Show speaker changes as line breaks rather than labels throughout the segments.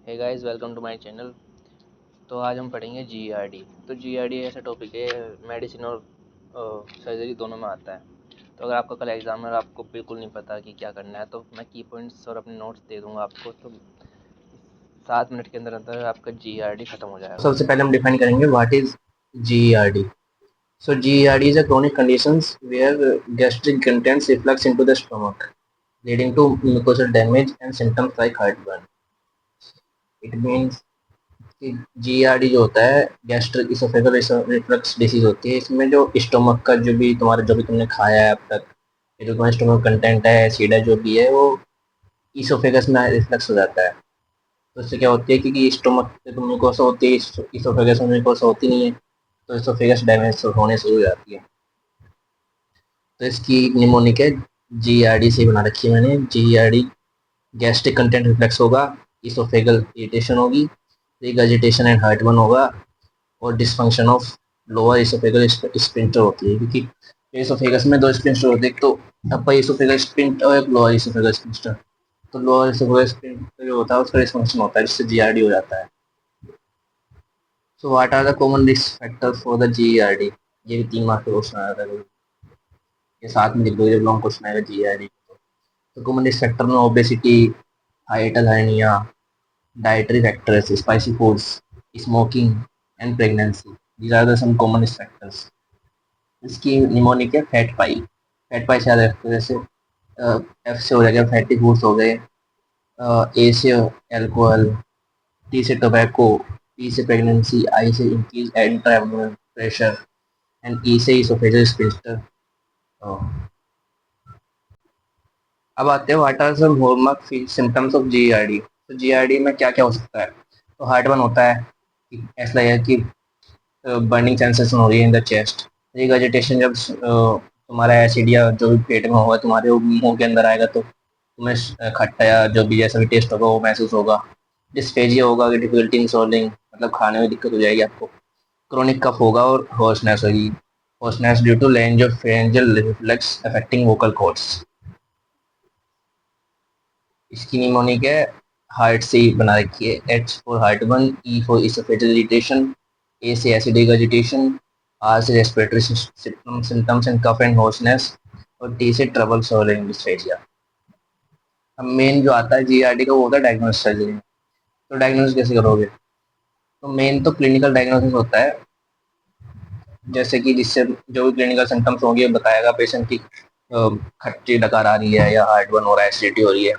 Hey guys, welcome to my channel. तो आज हम पढ़ेंगे जीईआरडी। तो जीईआरडी ऐसा टॉपिक है, मेडिसिन और सर्जरी दोनों में आता है। तो अगर आपका कल एग्ज़ाम है और आपको बिल्कुल नहीं पता कि क्या करना है, तो मैं की पॉइंट्स और अपने नोट्स दे दूंगा आपको। तो 7 मिनट के अंदर अंदर आपका जीईआरडी ख़त्म हो जाएगा।
सबसे पहले हम डिफाइन करेंगे what is GERD. So GERD is a chronic conditions where gastric contents reflux into the stomach, leading to mucosal damage and symptoms like heartburn. It means कि GERD जो होता है गैस्ट्रिक इसोफेगल रिफ्लक्स डिसीज होती है। इसमें जो stomach का जो भी तुमने खाया है अब तक, ये जो तुम्हारा स्टोमक कंटेंट है, एसिड है, जो भी है, वो इसोफेगस में रिफ्लक्स हो जाता है। तो इससे क्या होती है, क्योंकि स्टोमक से तो म्यूकोसा होती है, इसोफेगस में म्यूकोसा होती नहीं है, तो इसोफेगस डैमेज होने शुरू हो जाती है। तो इसकी निमोनिक है, GERD से बना रखी है मैंने। GERD गैस्ट्रिक कंटेंट रिफ्लेक्स होगा, इसोफेगल इरिटेशन होगी, रिगर्जिटेशन एंड हार्टबर्न होगा, और dysfunction of lower oesophageal sphincter होती है। क्योंकि इसोफेगस में दो स्फिंक्टर होते हैं, एक तो अपर इसोफेगल स्फिंक्टर और एक लोअर इसोफेगल स्फिंक्टर। तो लोअर इसोफेगल स्फिंक्टर जो होता है उसका डिसफंक्शन होता है, जिससे GERD हो जाता है। So what are the common risk factor for the GERD? ये भी 3 मार्क का क्वेश्चन आया था, ये साथ में लिख दो जब लॉन्ग क्वेश्चन आएगा GERD। तो कॉमन रिस्क फैक्टर में obesity, हाइटल hernia, dietary factors, spicy foods, smoking, and pregnancy. These are the some common risk factors. इसकी निमोनिक है फैट पाई। फैट पाई से याद रखते हैं, जैसे एफ से हो जाएगा फैटी फूड्स हो गए, ए से एल्कोहल, टी से टोबैको, पी से प्रेगनेंसी, आई से increase intraabdominal pressure, and E से इसोफेजियल स्फिंक्टर। अब आते हैं what are some hallmark symptoms of GERD। तो GERD में क्या क्या हो सकता है? तो हार्टबर्न होता है, ऐसा लगेगा कि बर्निंग सेंसेशन हो रही है इन द चेस्ट। रिगर्जिटेशन, जब तुम्हारा एसिड या जो भी पेट में होगा तुम्हारे वो मुंह के अंदर आएगा, तो तुम्हें खट्टा या जो भी जैसा भी टेस्ट होगा वो महसूस होगा। डिस्फेजिया होगा, डिफिकल्टी इन सोलिंग, मतलब खाने में दिक्कत हो जाएगी आपको। क्रोनिक कफ होगा और होर्सनेस होगी, hoarseness due to laryngopharyngeal reflux affecting vocal cords. इसकी निमोनिक है, हार्ट से बना रखी है, H for heartburn, E for esophageal irritation, A से एसिड रिगर्जिटेशन, R से respiratory symptoms and cough and hoarseness, और T से ट्रबल swallowing डिस्फेजिया। अब मेन जो आता है GERD का वो होता है डायग्नोसिस सर्जरी। तो डायग्नोसिस कैसे करोगे? तो मेन तो क्लिनिकल डायग्नोसिस होता है, जैसे कि जिससे जो भी क्लिनिकल सिम्टम्स होंगे बताएगा पेशेंट की, खट्टी डकार आ रही है या हार्टबर्न हो रहा है, एसिडिटी हो रही है,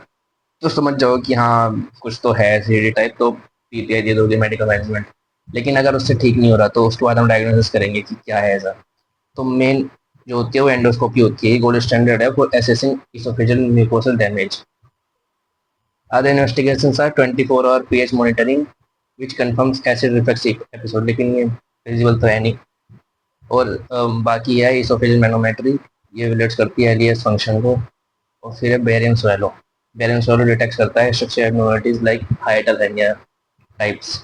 तो समझ जाओ कि हाँ कुछ तो है एसिडिटी टाइप, तो PPI दे दोगे, मेडिकल मैनेजमेंट। लेकिन अगर उससे ठीक नहीं हो रहा तो उसके बाद हम डायग्नोसिस करेंगे कि क्या है ऐसा। तो मेन जो होती है वो एंडोस्कोपी होती है, गोल्ड स्टैंडर्ड है for assessing oesophageal mucosal damage. Other investigations are 24-hour pH monitoring which confirms acid reflux episode, लेकिन ये फिजिबल तो है नहीं। और बाकी है इसोफेजियल मैनोमेट्री, ये रिलेट्स करती है एलियस फंक्शन को। और फिर है barium swallow, barium swallow detect करता है structural abnormalities like hiatal hernia types.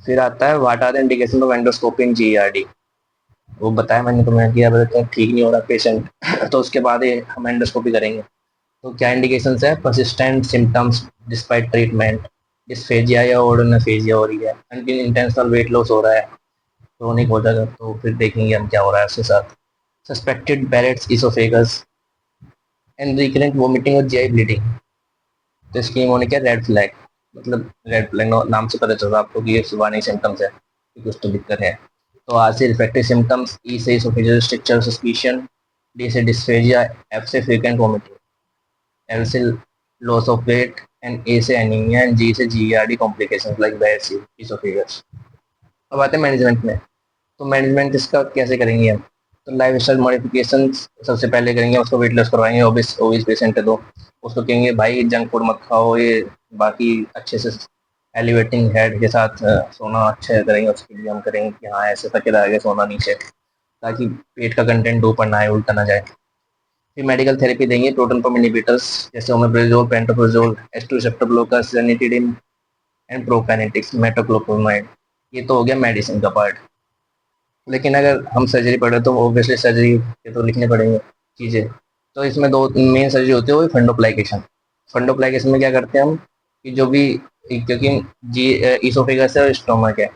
फिर आता है what are the indication of endoscopy in GERD। वो बताया मैंने तुम्हें कि अगर ठीक नहीं हो रहा पेशेंट तो उसके बाद ही हम एंडोस्कोपी करेंगे। तो क्या इंडिकेशन है? Persistent symptoms despite treatment, dysphagia या ओडोनोफेजिया हो रही है, अनटिल इंटेंशनल वेट लॉस हो रहा है, क्रोनिक हो जाएगा, तो फिर देखेंगे हम क्या हो रहा है उसके साथ। Suspected Barrett's oesophagus and recurrent vomiting और GI ब्लीडिंग। तो इसकी होने क्या रेड फ्लैग, मतलब रेड फ्लैग नाम से पता चल रहा है आपको कि ये सुबह सिम्टम्स है कि कुछ तो दिक्कत है। तो आर से रिफ्लेक्टिव सिम्टम्स, ई से इसोफेजियल स्ट्रक्चर सस्पिशन, डी से डिस्फेजिया, एफ से फ्रीक्वेंट वोमिटिंग, एल से लॉस ऑफ वेट, एंड ए से एनीमिया, एंड जी से GERD कॉम्प्लिकेशंस लाइक बैड सी इसोफेगस। अब आते हैं मैनेजमेंट में। तो मैनेजमेंट इसका कैसे करेंगे हम? तो लाइफ स्टाइल मॉडिफिकेशन सबसे पहले करेंगे, उसको वेट लॉस करवाएंगे। ओबिस ओबिस पेशेंट है तो उसको कहेंगे भाई जंक फूड मत खाओ, ये बाकी अच्छे से एलिवेटिंग हेड के साथ सोना अच्छे करेंगे, उसके लिए हम करेंगे कि हाँ ऐसे तक रहेगा सोना नीचे, ताकि पेट का कंटेंट ऊपर ना आए, उल्टा ना जाए। फिर मेडिकल थेरेपी देंगे, प्रोटॉन पंप इनहिबिटर्स जैसे omeprazole, pantoprazole, S2 receptor blockers, ranitidine and प्रोकाइनेटिक्स, metoclopramide. ये तो हो गया मेडिसिन का पार्ट। लेकिन अगर हम सर्जरी पढ़े तो ऑब्वियसली सर्जरी के तो लिखने पड़ेंगे चीज़ें। तो इसमें दो मेन सर्जरी होती है, वो फंडोप्लाइकेशन। फंडोप्लाइकेशन में क्या करते हैं हम? कि जो भी, क्योंकि जी इसोफेगस है और स्टोमक है।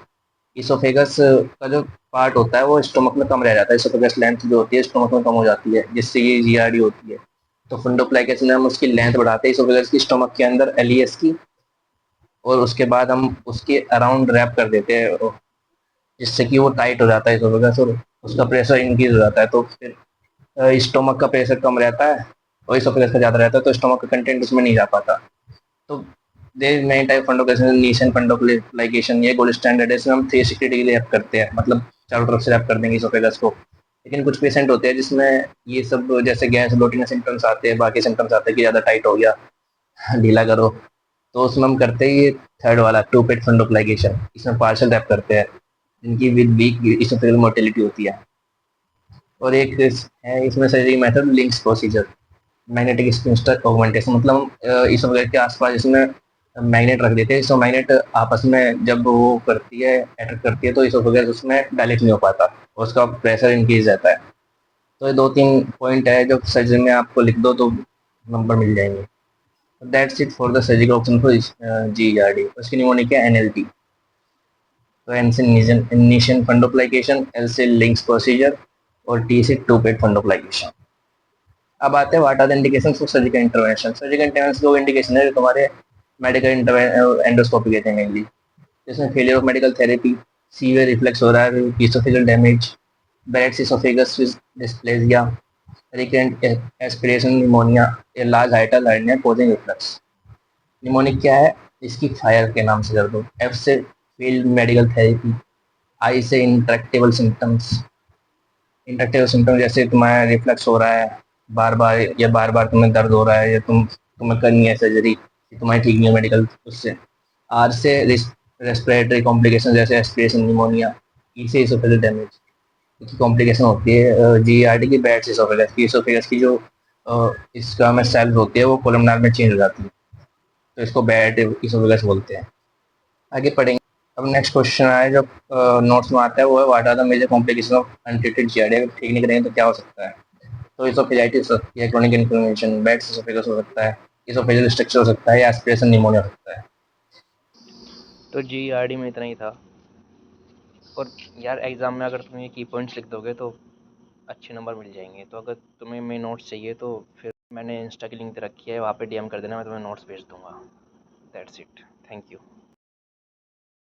इसोफेगस का जो पार्ट होता है वो स्टोमक में कम रह जाता है, इसोफेगस लेंथ जो होती है स्टोमक में कम हो जाती है, जिससे ये जीआरडी होती है। तो फंडोप्लाइकेशन में हम उसकी लेंथ बढ़ाते हैं इसोफेगस की, स्टोमक के अंदर एलईएस की, और उसके बाद हम उसके अराउंड रैप कर देते हैं, जिससे कि वो टाइट हो जाता है इसोफेगस, और उसका प्रेशर इंक्रीज हो जाता है। तो फिर स्टोमक का प्रेशर कम रहता है और इसोफेगस का ज़्यादा रहता है, तो स्टोमक का कंटेंट उसमें नहीं जा पाता। तो देर मेनी टाइप फंडोप्लाइकेशन, नीशन फंडोप्लाइकेशन, ये गोल्ड स्टैंडर्ड है। इसमें हम 360 डिग्री रैप करते हैं, मतलब चारों तरफ से रैप कर देंगे इसोफेगस को। लेकिन कुछ पेशेंट होते हैं जिसमें ये सब जैसे गैस ब्लोटिंग के सिम्टम्स आते हैं, बाकी सिम्टम्स आते हैं कि ज़्यादा टाइट हो गया, ढीला करो, तो उसमें हम करते हैं ये थर्ड वाला टू पेट फंडोप्लाइकेशन। इसमें पार्शल रैप करते हैं, जिनकी विद वीक इसोफेगल मोटिलिटी होती है। और एक है इसमें surgery method, links procedure, magnetic spin augmentation, मतलब हम इसोफेगस के आसपास इसमें मैग्नेट रख देते हैं। इसमें मैग्नेट आपस में जब वो करती है, अटैक करती है, तो इसोफेगस उसमें डायलेट नहीं हो पाता और उसका प्रेशर इंक्रीज रहता है। तो ये दो तीन पॉइंट है जो सर्जरी में आपको लिख दो तो नंबर मिल जाएंगे। That's it for the surgical option for GERD. उसकी निमोनिक है एनएलटी, तो एन से नीशन फंडोप्लाइकेशन, एल से लिंक्स प्रोसीजर, और टी से टू पेट फंडोप्लाइकेशन। अब आते हैं what are the indication for surgical intervention. Surgical intervention दो इंडिकेशन है जो तुम्हारे मेडिकल एंडोस्कोपी कहते हैं मेनली, जिसमें failure of medical therapy, severe reflux हो रहा है, oesophageal damage, Barrett's oesophagus dysplasia, recurrent aspiration pneumonia, या large हाइटल hernia causing reflux. Mnemonic क्या है, इसकी फायर के नाम से कर दो। एफ से फील्ड मेडिकल थेरेपी, आई से इंट्रैक्टेबल सिम्टम्स। इंट्रैक्टेबल सिम्टम्स जैसे तुम्हारा रिफ्लक्स हो रहा है बार बार, या बार बार तुम्हें दर्द हो रहा है, या तुम्हें करनी है सर्जरी, तुम्हारी ठीक नहीं है मेडिकल उससे। आर से रेस्पिरेटरी कॉम्प्लिकेशन जैसे एस्पिरेशन निमोनिया। ई से इसोफेगल डैमेज, की कॉम्प्लिकेशन होती है जीआरडी की, बैड इसोफेगस की। इसोफेगस की जो इसका में सेल्स होती है वो कोलमनार में चेंज हो जाती है, तो इसको बैड इसोफेगस बोलते हैं। आगे पढ़ेंगे। अब नेक्स्ट क्वेश्चन आया जो नोट्स में आता है, वो है what are the major complication of untreated GERD. अगर ठीक नहीं करेंगे तो क्या हो सकता है? तो इसोफेजाइटिस हो सकती है, क्रोनिक इन्फ्लेमेशन, बैड इसोफेगस हो सकता है, इसोफेजल स्ट्रक्चर हो सकता है, या एस्पिरेशन निमोनिया हो सकता है।
तो जीईआरडी में इतना ही था। और यार एग्ज़ाम में अगर तुम ये की पॉइंट्स लिख दोगे तो अच्छे नंबर मिल जाएंगे। तो अगर तुम्हें मेरे नोट्स चाहिए तो फिर मैंने इंस्टा की लिंक दे रखी है, वहाँ पे डीएम कर देना, मैं तुम्हें नोट्स भेज दूँगा। That's it. Thank you.